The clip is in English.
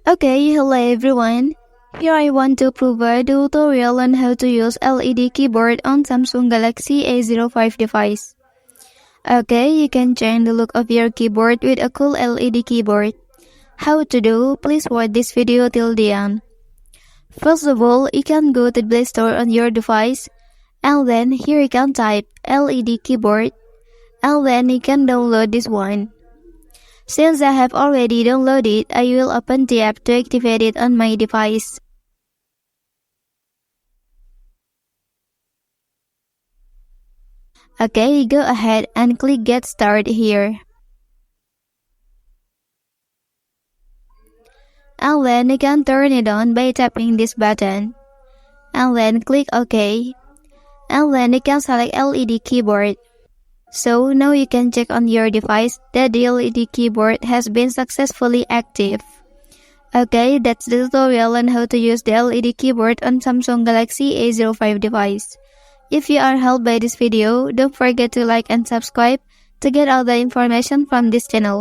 Okay, hello everyone. Here I want to provide a tutorial on how to use LED keyboard on Samsung Galaxy A05 device. Okay, you can change the look of your keyboard with a cool LED keyboard. How to do? Please watch this video till the end. First of all, you can go to the Play Store on your device, and then here you can type LED keyboard, and then you can download this one. Since I have already downloaded, I will open the app to activate it on my device. Okay, go ahead and click Get Started here. And then you can turn it on by tapping this button. And then click OK. And then you can select LED keyboard. So now you can check on your device that the LED keyboard has been successfully active. Okay, that's the tutorial on how to use the LED keyboard on Samsung Galaxy A05 device. If you are helped by this video, don't forget to like and subscribe to get all the information from this channel.